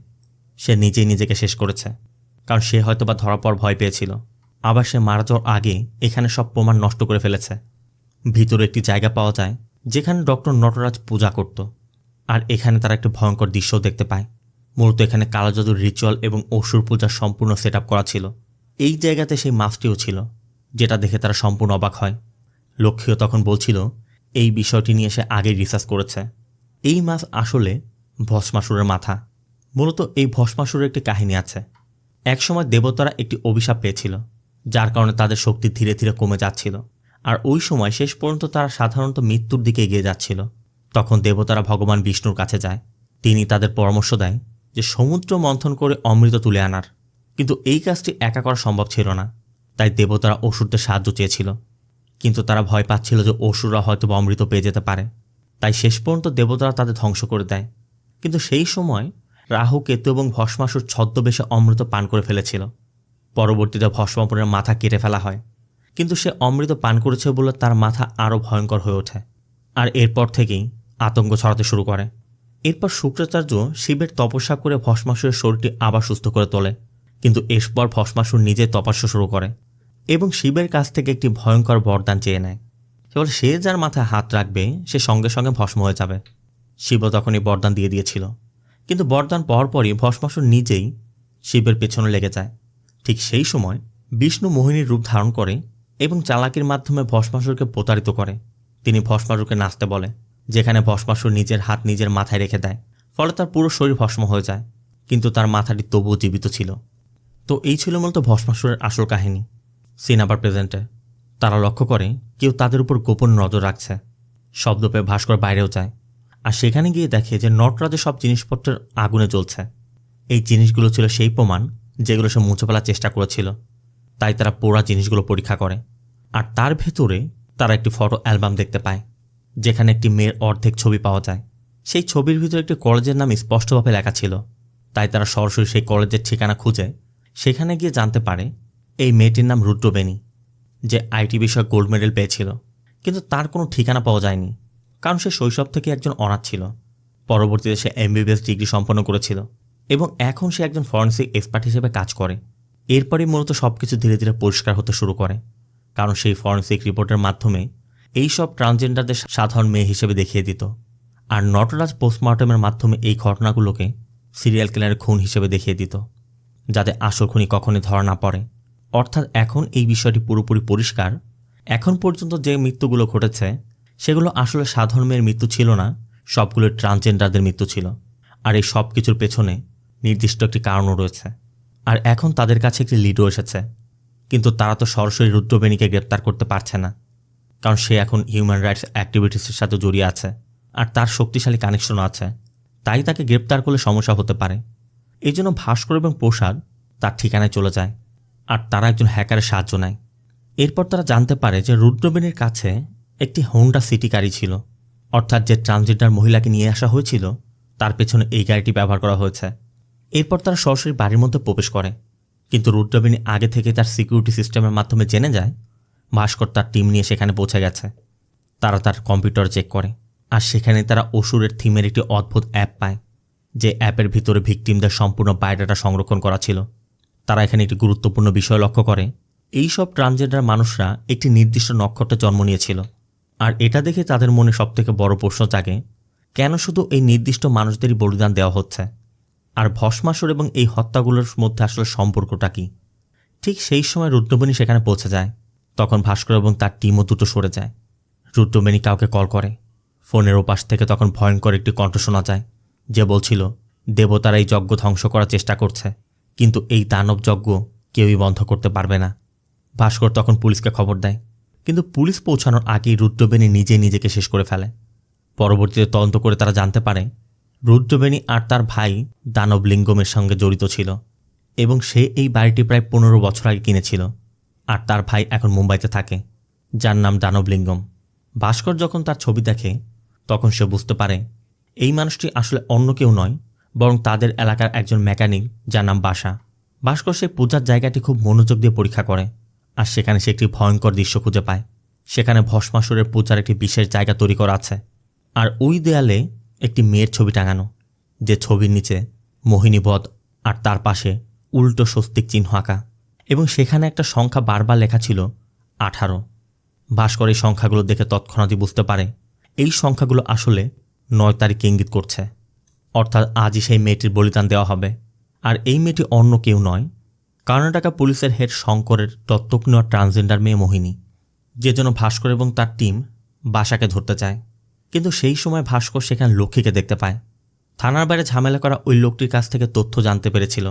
সে নিজেই নিজেকে শেষ করেছে, কারণ সে হয়তোবা ধরা পর ভয় পেয়েছিল। আবার সে মারা যাওয়ার আগে এখানে সব প্রমাণ নষ্ট করে ফেলেছে। ভিতরে একটি জায়গা পাওয়া যায় যেখানে ডক্টর নটরাজ পূজা করত, আর এখানে তারা একটি ভয়ঙ্কর দৃশ্যও দেখতে পায়। মূলত এখানে কালো জাদুর রিচুয়াল এবং অসুর পূজার সম্পূর্ণ সেট আপ করা ছিল। এই জায়গাতে সেই মাছটিও ছিল, যেটা দেখে তারা সম্পূর্ণ অবাক হয়। লক্ষ্মীও তখন বলছিল এই বিষয়টি নিয়ে সে আগেই রিসার্চ করেছে। এই মাছ আসলে ভস্মাসুরের মাথা। মূলত এই ভস্মাসুরের একটি কাহিনী আছে। একসময় দেবতারা একটি অভিশাপ পেয়েছিল, যার কারণে তাদের শক্তি ধীরে ধীরে কমে যাচ্ছিল, আর ওই সময় শেষ পর্যন্ত তারা সাধারণত মৃত্যুর দিকে এগিয়ে যাচ্ছিল। তখন দেবতারা ভগবান বিষ্ণুর কাছে যায়। তিনি তাদের পরামর্শ দেয় যে সমুদ্র মন্থন করে অমৃত তুলে আনার, কিন্তু এই কাজটি একা করা সম্ভব ছিল না। তাই দেবতারা অসুরদের সাহায্য চেয়েছিল, কিন্তু তারা ভয় পাচ্ছিল যে অসুররা হয়তো অমৃত পেয়ে যেতে পারে। তাই শেষ পর্যন্ত দেবতারা তাদের ধ্বংস করে দেয়। কিন্তু সেই সময় রাহু, কেতু এবং ভস্মাসুর ছদ্মবেশে অমৃত পান করে ফেলেছিল। পরবর্তীতে ভস্মাসুরের মাথা কেটে ফেলা হয়, কিন্তু সে অমৃত পান করেছে বলে তার মাথা আরও ভয়ঙ্কর হয়ে ওঠে, আর এরপর থেকেই আতঙ্ক ছড়াতে শুরু করে। এরপর শুক্রাচার্য শিবের তপস্যা করে ভস্মাসুরের শরীরটি আবার সুস্থ করে তোলে, কিন্তু এরপর ভস্মাসুর নিজে তপস্যা শুরু করে এবং শিবের কাছ থেকে একটি ভয়ঙ্কর বরদান চেয়ে নেয়। কেবল সে যার মাথায় হাত রাখবে সে সঙ্গে সঙ্গে ভস্ম হয়ে যাবে। শিব তখন এই বরদান দিয়ে দিয়েছিল, কিন্তু বরদান পাওয়ার পরই ভস্মাসুর নিজেই শিবের পেছনে লেগে যায়। ঠিক সেই সময় বিষ্ণু মোহিনীর রূপ ধারণ করে এবং চালাকির মাধ্যমে ভস্মাসুরকে প্রতারিত করে। তিনি ভস্মাসুরকে নাচতে বলে, যেখানে ভস্মাসুর নিজের হাত নিজের মাথায় রেখে দেয়, ফলে তার পুরো শরীর ভস্ম হয়ে যায়, কিন্তু তার মাথাটি তবুও জীবিত ছিল। তো এই ছিল মূলত ভস্মাসুরের আসল কাহিনী। সিন আবার প্রেজেন্টে। তারা লক্ষ্য করে কেউ তাদের উপর গোপন নজর রাখছে। শব্দ পেয়ে ভাস্কর বাইরেও যায়, আর সেখানে গিয়ে দেখে যে নটরাজের সব জিনিসপত্রের আগুনে জ্বলছে। এই জিনিসগুলো ছিল সেই প্রমাণ যেগুলো সে মুছে ফেলার চেষ্টা করেছিল। তাই তারা পোড়া জিনিসগুলো পরীক্ষা করে, আর তার ভেতরে তারা একটি ফটো অ্যালবাম দেখতে পায়, যেখানে একটি মেয়ের অর্ধেক ছবি পাওয়া যায়। সেই ছবির ভিতরে একটি কলেজের নাম স্পষ্টভাবে লেখা ছিল। তাই তারা সরাসরি সেই কলেজের ঠিকানা খুঁজে সেখানে গিয়ে জানতে পারে এই মেয়েটির নাম রুদ্রবেণী, যে আইটি বিষয়ে গোল্ড মেডেল পেয়েছিল। কিন্তু তার কোনো ঠিকানা পাওয়া যায়নি, কারণ সে শৈশব থেকে একজন অনাথ ছিল। পরবর্তীতে সে MBBS ডিগ্রি সম্পন্ন করেছিল এবং এখন সে একজন ফরেন্সিক এক্সপার্ট হিসেবে কাজ করে। এরপরই মূলত সবকিছু ধীরে ধীরে পরিষ্কার হতে শুরু করে, কারণ সেই ফরেন্সিক রিপোর্টের মাধ্যমে এইসব ট্রান্সজেন্ডারদের সাধারণ মেয়ে হিসেবে দেখিয়ে দিত, আর নটরাজ পোস্টমর্টমের মাধ্যমে এই ঘটনাগুলোকে সিরিয়াল কিলারের খুন হিসেবে দেখিয়ে দিত, যাতে আসল খুনি কখনই ধরা না পড়ে। অর্থাৎ এখন এই বিষয়টি পুরোপুরি পরিষ্কার। এখন পর্যন্ত যে মৃত্যুগুলো ঘটেছে সেগুলো আসলে সাধারণ মেয়ের মৃত্যু ছিল না, সবগুলো ট্রান্সজেন্ডারদের মৃত্যু ছিল। আর এই সব কিছুর পেছনে নির্দিষ্ট একটি কারণও রয়েছে, আর এখন তাদের কাছে একটি লিডও এসেছে। কিন্তু তারা তো সরাসরি রুদ্রবেণীকে গ্রেপ্তার করতে পারছে না, কারণ সে এখন হিউম্যান রাইটস অ্যাক্টিভিটিসের সাথে জড়িয়ে আছে, আর তার শক্তিশালী কানেকশনও আছে। তাই তাকে গ্রেপ্তার করলে সমস্যা হতে পারে। এই জন্য ভাস্কর এবং প্রসাদ তার ঠিকানায় চলে যায়, আর তারা একজন হ্যাকারের সাহায্য নেয়। এরপর তারা জানতে পারে যে রুদ্রবেণীর কাছে একটি হোন্ডা সিটি গাড়ি ছিল, অর্থাৎ যে ট্রান্সজেন্ডার মহিলাকে নিয়ে আসা হয়েছিল তার পেছনে এই গাড়িটি ব্যবহার করা হয়েছে। এরপর তারা সরাসরি বাড়ির মধ্যে প্রবেশ করে, কিন্তু রুদ্রবেণী আগে থেকে তার সিকিউরিটি সিস্টেমের মাধ্যমে জেনে যায় ভাস্কর তার টিম নিয়ে সেখানে পৌঁছে গেছে। তারা তার কম্পিউটার চেক করে, আর সেখানে তারা অসুরের থিমের একটি অদ্ভুত অ্যাপ পায়, যে অ্যাপের ভিতরে ভিকটিমদের সম্পূর্ণ বায়োডাটা সংরক্ষণ করা ছিল। তারা এখানে একটি গুরুত্বপূর্ণ বিষয় লক্ষ্য করে, এই সব ট্রান্সজেন্ডার মানুষরা একটি নির্দিষ্ট নক্ষত্রে জন্ম নিয়েছিল। আর এটা দেখে তাদের মনে সবথেকে বড় প্রশ্ন জাগে, কেন শুধু এই নির্দিষ্ট মানুষদেরই বলিদান দেওয়া হচ্ছে, আর ভস্মাসুর এবং এই হত্যাগুলোর মধ্যে আসলে সম্পর্কটা কী? ঠিক সেই সময় রুদ্রবেণী সেখানে পৌঁছে যায়। তখন ভাস্কর এবং তার টিমও দুটো সরে যায়। রুদ্রবেণী কাউকে কল করে। ফোনের ওপাশ থেকে তখন ভয়ঙ্কর একটি কণ্ঠ শোনা যায়, যে বলছিল দেবতারা এই যজ্ঞ ধ্বংস করার চেষ্টা করছে, কিন্তু এই দানব যজ্ঞ কেউই বন্ধ করতে পারবে না। ভাস্কর তখন পুলিশকে খবর দেয়, কিন্তু পুলিশ পৌঁছানোর আগেই রুদ্রবেণী নিজেকে শেষ করে ফেলে। পরবর্তীতে তদন্ত করে তারা জানতে পারে রুদ্রবেণী আর তার ভাই দানব লিঙ্গমের সঙ্গে জড়িত ছিল, এবং সে এই বাড়িটি প্রায় 15 বছর আগে কিনেছিল। আর তার ভাই এখন মুম্বাইতে থাকে, যার নাম দানব লিঙ্গম। ভাস্কর যখন তার ছবি দেখে, তখন সে বুঝতে পারে এই মানুষটি আসলে অন্য কেউ নয়, বরং তাদের এলাকার একজন মেকানিক, যার নাম বাসা। ভাস্কর সেই পূজার জায়গাটি খুব মনোযোগ দিয়ে পরীক্ষা করে, আর সেখানে সে একটি ভয়ঙ্কর দৃশ্য খুঁজে পায়। সেখানে ভস্মাসুরের পূজার একটি বিশেষ জায়গা তৈরি করা আছে, আর ওই দেয়ালে একটি মেয়ের ছবি টাঙানো, যে ছবির নিচে মোহিনীবধ, আর তার পাশে উল্টো স্বস্তিক চিহ্ন আঁকা, এবং সেখানে একটা সংখ্যা বারবার লেখা ছিল 18। ভাস্কর এই সংখ্যাগুলো দেখে তৎক্ষণাৎই বুঝতে পারে এই সংখ্যাগুলো আসলে 9 তারিখকে ইঙ্গিত করছে, অর্থাৎ আজই সেই মেয়েটির বলিদান দেওয়া হবে। আর এই মেয়েটি অন্য কেউ নয়, কর্ণাটকা পুলিশের হেড শঙ্করের দত্তক নেওয়া ট্রান্সজেন্ডার মেয়ে মোহিনী, যে জন্য ভাস্কর এবং তার টিম বাসাকে ধরতে চায়। কিন্তু সেই সময় ভাস্কর সেখানে লক্ষ্মীকে দেখতে পায়। থানার বাইরে ঝামেলা করা ওই লোকটির কাছ থেকে তথ্য জানতে পেরেছিল,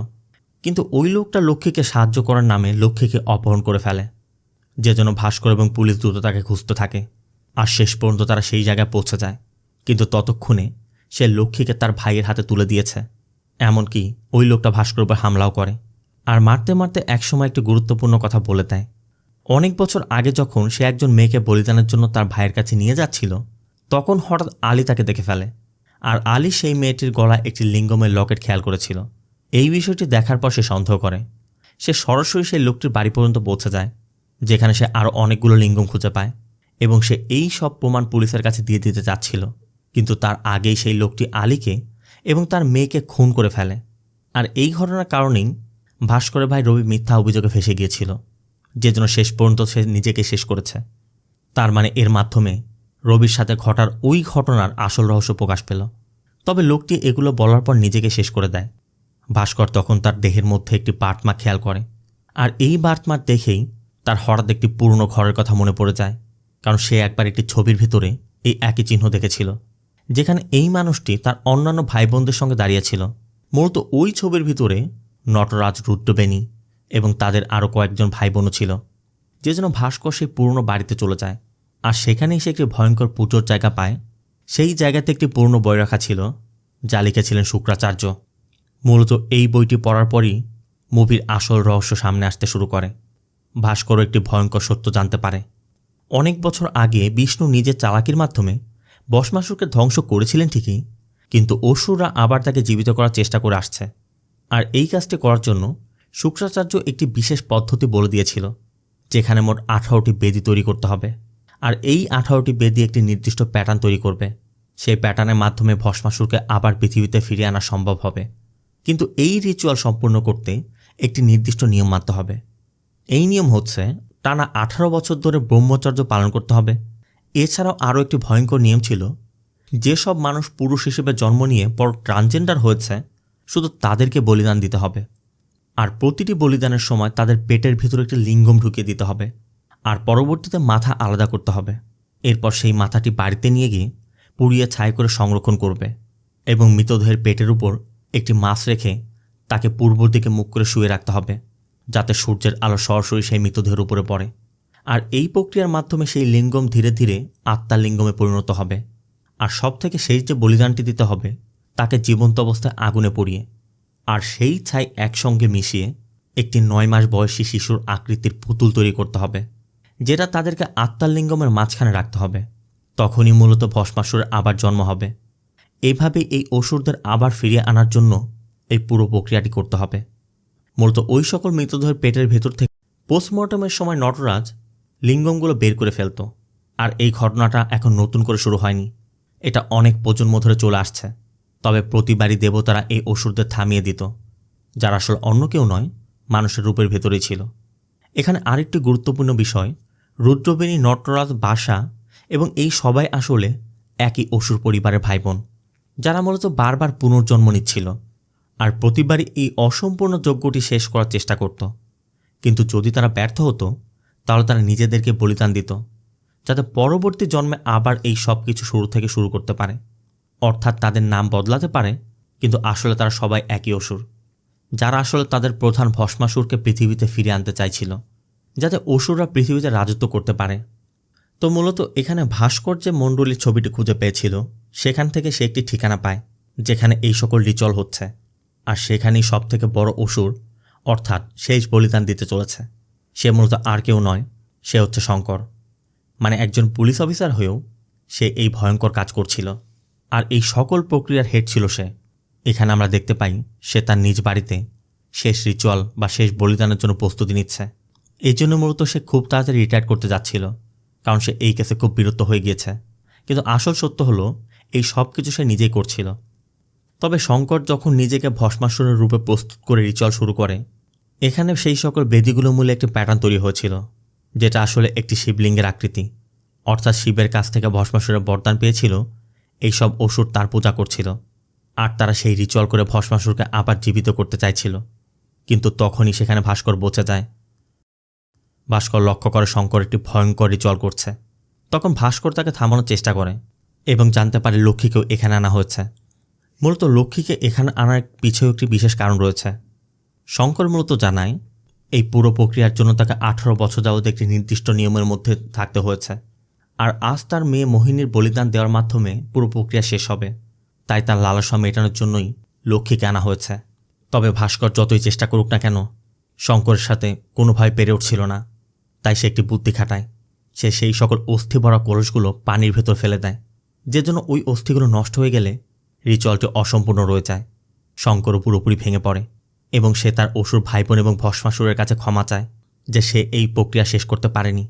কিন্তু ওই লোকটা লক্ষ্মীকে সাহায্য করার নামে লক্ষ্মীকে অপহরণ করে ফেলে, যে জন্য ভাস্কর এবং পুলিশ দ্রুত তাকে খুঁজতে থাকে। আর শেষ পর্যন্ত তারা সেই জায়গায় পৌঁছে যায়, কিন্তু ততক্ষণে সে লক্ষ্মীকে তার ভাইয়ের হাতে তুলে দিয়েছে। এমনকি ওই লোকটা ভাস্কর উপর হামলাও করে, আর মারতে মারতে একসময় একটি গুরুত্বপূর্ণ কথা বলে দেয়। অনেক বছর আগে যখন সে একজন মেয়েকে বলিদানের জন্য তার ভাইয়ের কাছে নিয়ে যাচ্ছিল, তখন হঠাৎ আলী তাকে দেখে ফেলে। আর আলী সেই মেয়েটির গলায় একটি লিঙ্গমের লকেট খেয়াল করেছিল। এই বিষয়টি দেখার পর সে সন্দেহ করে। সে সরাসরি সেই লোকটির বাড়ি পর্যন্ত পৌঁছে যায়, যেখানে সে আরও অনেকগুলো লিঙ্গম খুঁজে পায়, এবং সে এই সব প্রমাণ পুলিশের কাছে দিয়ে দিতে চাচ্ছিল। কিন্তু তার আগেই সেই লোকটি আলীকে এবং তার মেয়েকে খুন করে ফেলে। আর এই ঘটনার কারণেই ভাস্করের ভাই রবি মিথ্যা অভিযোগে ফেসে গিয়েছিল, যে জন্য শেষ পর্যন্ত সে নিজেকে শেষ করেছে। তার মানে এর মাধ্যমে রবির সাথে ঘটার ওই ঘটনার আসল রহস্য প্রকাশ পেল। তবে লোকটি এগুলো বলার পর নিজেকে শেষ করে দেয়। ভাস্কর তখন তার দেহের মধ্যে একটি বার্থমার্ক খেয়াল করে, আর এই বার্থমার্ক দেখেই তার হঠাৎ একটি পুরনো ঘরের কথা মনে পড়ে যায়, কারণ সে একবার একটি ছবির ভিতরে এই একই চিহ্ন দেখেছিল, যেখানে এই মানুষটি তার অন্যান্য ভাই বোনদের সঙ্গে দাঁড়িয়েছিল। মূলত ওই ছবির ভিতরে নটরাজ, রুদ্রবেণী এবং তাদের আরও কয়েকজন ভাই বোনও ছিল, যে জন্য ভাস্কর সেই পুরনো বাড়িতে চলে যায়। আর সেখানেই সে একটি ভয়ঙ্কর পুজোর জায়গা পায়। সেই জায়গাতে একটি পুরনো বই রাখা ছিল, যা লিখেছিলেন শুক্রাচার্য। মূলত এই বইটি পড়ার পরই মুভির আসল রহস্য সামনে আসতে শুরু করে। ভাস্করও একটি ভয়ঙ্কর সত্য জানতে পারে। অনেক বছর আগে বিষ্ণু নিজের চালাকির মাধ্যমে ভস্মাসুরকে ধ্বংস করেছিলেন ঠিকই, কিন্তু অসুররা আবার তাকে জীবিত করার চেষ্টা করে আসছে। আর এই কাজটি করার জন্য শুক্রাচার্য একটি বিশেষ পদ্ধতি বলে দিয়েছিল, যেখানে মোট 18টি বেদি তৈরি করতে হবে। আর এই 18টি বেদি একটি নির্দিষ্ট প্যাটার্ন তৈরি করবে। সেই প্যাটার্নের মাধ্যমে ভস্মাসুরকে আবার পৃথিবীতে ফিরিয়ে আনা সম্ভব হবে। কিন্তু এই রিচুয়াল সম্পূর্ণ করতে একটি নির্দিষ্ট নিয়ম মানতে হবে। এই নিয়ম হচ্ছে টানা 18 বছর ধরে ব্রহ্মচর্য পালন করতে হবে। এছাড়াও আরও একটি ভয়ঙ্কর নিয়ম ছিল, যেসব মানুষ পুরুষ হিসেবে জন্ম নিয়ে পর ট্রান্সজেন্ডার হয়েছে, শুধু তাদেরকে বলিদান দিতে হবে। আর প্রতিটি বলিদানের সময় তাদের পেটের ভিতরে একটি লিঙ্গম ঢুকিয়ে দিতে হবে, আর পরবর্তীতে মাথা আলাদা করতে হবে। এরপর সেই মাথাটি বাড়িতে নিয়ে গিয়ে পুড়িয়ে ছাই করে সংরক্ষণ করবে, এবং মৃতদেহের পেটের উপর একটি মাছ রেখে তাকে পূর্ব দিকে মুখ করে শুয়ে রাখতে হবে, যাতে সূর্যের আলো সরাসরি সেই মৃতদেহের উপরে পড়ে। আর এই প্রক্রিয়ার মাধ্যমে সেই লিঙ্গম ধীরে ধীরে আত্মার লিঙ্গমে পরিণত হবে। আর সব থেকে শেষ যে বলিদানটি দিতে হবে, তাকে জীবন্ত অবস্থায় আগুনে পুড়িয়ে, আর সেই ছাই একসঙ্গে মিশিয়ে একটি 9 মাস বয়সী শিশুর আকৃতির পুতুল তৈরি করতে হবে, যেটা তাদেরকে আত্মার লিঙ্গমের মাঝখানে রাখতে হবে। তখনই মূলত ভস্মাসুরের আবার জন্ম হবে। এইভাবেই এই অসুরদের আবার ফিরিয়ে আনার জন্য এই পুরো প্রক্রিয়াটি করতে হবে। মূলত ওই সকল মৃতদেহের পেটের ভেতর থেকে পোস্টমর্টমের সময় নটরাজ লিঙ্গমগুলো বের করে ফেলত। আর এই ঘটনাটা এখন নতুন করে শুরু হয়নি, এটা অনেক প্রজন্ম ধরে চলে আসছে। তবে প্রতিবারই দেবতারা এই অসুরদের থামিয়ে দিত, যারা আসলে অন্য কেউ নয়, মানুষের রূপের ভেতরেই ছিল। এখানে আরেকটি গুরুত্বপূর্ণ বিষয়, রুদ্রবেণী, নটরাজ, বাসা এবং এই সবাই আসলে একই অসুর পরিবারের ভাই বোন, যারা মূলত বারবার পুনর্জন্ম নিচ্ছিল আর প্রতিবারই এই অসম্পূর্ণ যজ্ঞটি শেষ করার চেষ্টা করত। কিন্তু যদি তারা ব্যর্থ হতো, তাহলে তারা নিজেদেরকে বলিদান দিত, যাতে পরবর্তী জন্মে আবার এই সব কিছু শুরু থেকে শুরু করতে পারে। অর্থাৎ তাদের নাম বদলাতে পারে, কিন্তু আসলে তারা সবাই একই অসুর, যারা আসলে তাদের প্রধান ভস্মাসুরকে পৃথিবীতে ফিরিয়ে আনতে চাইছিল, যাতে অসুররা পৃথিবীতে রাজত্ব করতে পারে। তো মূলত এখানে ভাস্কর যে মণ্ডলীর ছবিটি খুঁজে পেয়েছিল, সেখান থেকে সে একটি ঠিকানা পায় যেখানে এই সকল রিচুয়াল হচ্ছে। আর সেখানেই সব থেকে বড় অসুর, অর্থাৎ শেষ বলিদান দিতে চলেছে। সে মূলত আর কেউ নয়, সে হচ্ছে শঙ্কর। মানে একজন পুলিশ অফিসার হয়েও সে এই ভয়ঙ্কর কাজ করছিল, আর এই সকল প্রক্রিয়ার হেড ছিল সে। এখানে আমরা দেখতে পাই সে তার নিজ বাড়িতে শেষ রিচুয়াল বা শেষ বলিদানের জন্য প্রস্তুতি নিচ্ছে। এই জন্য মূলত সে খুব তাড়াতাড়ি রিটায়ার করতে যাচ্ছিল, কারণ সে এই কেসে খুব বিরক্ত হয়ে গিয়েছে। কিন্তু আসল সত্য হলো, এই সব কিছু সে নিজেই করছিল। তবে শঙ্কর যখন নিজেকে ভস্মাসুরের রূপে প্রস্তুত করে রিচুয়াল শুরু করে, এখানে সেই সকল বেদিগুলো মূলে একটি প্যাটার্ন তৈরি হয়েছিল, যেটা আসলে একটি শিবলিঙ্গের আকৃতি। অর্থাৎ শিবের কাছ থেকে ভস্মাসুরের বরদান পেয়েছিল এই সব অসুর তার পূজা করছিল, আর তারা সেই রিচুয়াল করে ভস্মাসুরকে আবার জীবিত করতে চাইছিল। কিন্তু তখনই সেখানে ভাস্কর বচে যায়। ভাস্কর লক্ষ্য করে শঙ্কর একটি ভয়ঙ্কর রিচুয়াল করছে। তখন ভাস্কর তাকে থামানোর চেষ্টা করে এবং জানতে পারে লক্ষ্মীকেও এখানে আনা হয়েছে। মূলত লক্ষ্মীকে এখানে আনার পিছেও একটি বিশেষ কারণ রয়েছে। শঙ্কর মূলত জানায় এই পুরো প্রক্রিয়ার জন্য তাকে 18 বছর যাবত একটি নির্দিষ্ট নিয়মের মধ্যে থাকতে হয়েছে, আর আজ তার মেয়ে মোহিনীর বলিদান দেওয়ার মাধ্যমে পুরো প্রক্রিয়া শেষ হবে। তাই তার লালসা মেটানোর জন্যই লক্ষ্মীকে আনা হয়েছে। তবে ভাস্কর যতই চেষ্টা করুক না কেন, শঙ্করের সাথে কোনোভাবে পেরে উঠছিল না। তাই সে একটি বুদ্ধি খাটায়। সে সেই সকল অস্থি ভরা কলসগুলো পানির ভেতর ফেলে দেয়, যে জন্য ওই অস্থিগুলো নষ্ট হয়ে গেলে রিচুয়ালটি অসম্পূর্ণ রয়ে যায়। শঙ্করও পুরোপুরি ভেঙে পড়ে এবং সে তার অসুর ভাইবোন এবং ভস্মাসুরের কাছে ক্ষমা চায় যে সে এই প্রক্রিয়া শেষ করতে পারেনি।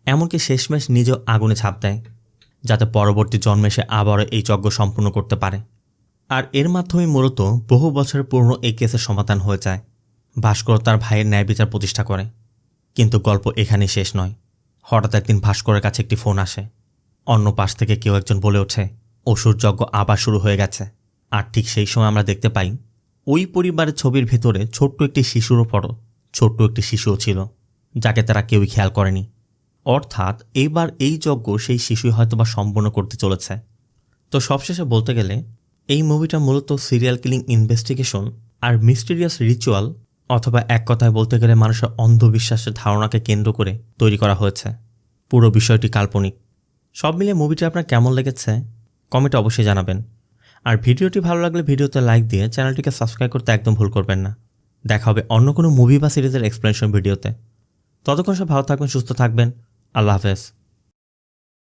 এমনকি শেষমেশ নিজেও আগুনে ঝাঁপ দেয়, যাতে পরবর্তী জন্মে সে আবারও এই যজ্ঞ সম্পূর্ণ করতে পারে। আর এর মাধ্যমে মূলত বহু বছরের পুরনো এই কেসের সমাধান হয়ে যায়। ভাস্কর তার ভাইয়ের ন্যায় বিচার প্রতিষ্ঠা করে। কিন্তু গল্প এখানেই শেষ নয়। হঠাৎ একদিন ভাস্করের কাছে একটি ফোন আসে। অন্য পাশ থেকে কেউ একজন বলে ওঠে অসুর যজ্ঞ আবার শুরু হয়ে গেছে। আর ঠিক সেই সময় আমরা দেখতে পাই ওই পরিবারের ছবির ভেতরে ছোট্ট একটি শিশুরও পড়ো, ছোট্ট একটি শিশুও ছিল, যাকে তারা কেউই খেয়াল করেনি। অর্থাৎ এইবার এই যজ্ঞ সেই শিশুই হয়তোবা সম্পন্ন করতে চলেছে। তো সবশেষে বলতে গেলে এই মুভিটা মূলত সিরিয়াল কিলিং ইনভেস্টিগেশন আর মিস্টিরিয়াস রিচুয়াল, অথবা এক কথায় বলতে গেলে মানুষের অন্ধবিশ্বাসের ধারণাকে কেন্দ্র করে তৈরি করা হয়েছে। পুরো বিষয়টি কাল্পনিক। সব মিলিয়ে মুভিটা আপনার কেমন লেগেছে কমেন্টে অবশ্যই জানাবেন। আর ভিডিওটি ভালো লাগলে ভিডিওতে লাইক দিয়ে চ্যানেলটিকে সাবস্ক্রাইব করতে একদম ভুল করবেন না। দেখা হবে অন্য কোনো মুভি বা সিরিজের এক্সপ্লেনেশন ভিডিওতে। ততক্ষণ সব ভালো থাকবেন, সুস্থ থাকবেন। আল্লাহ হাফেজ।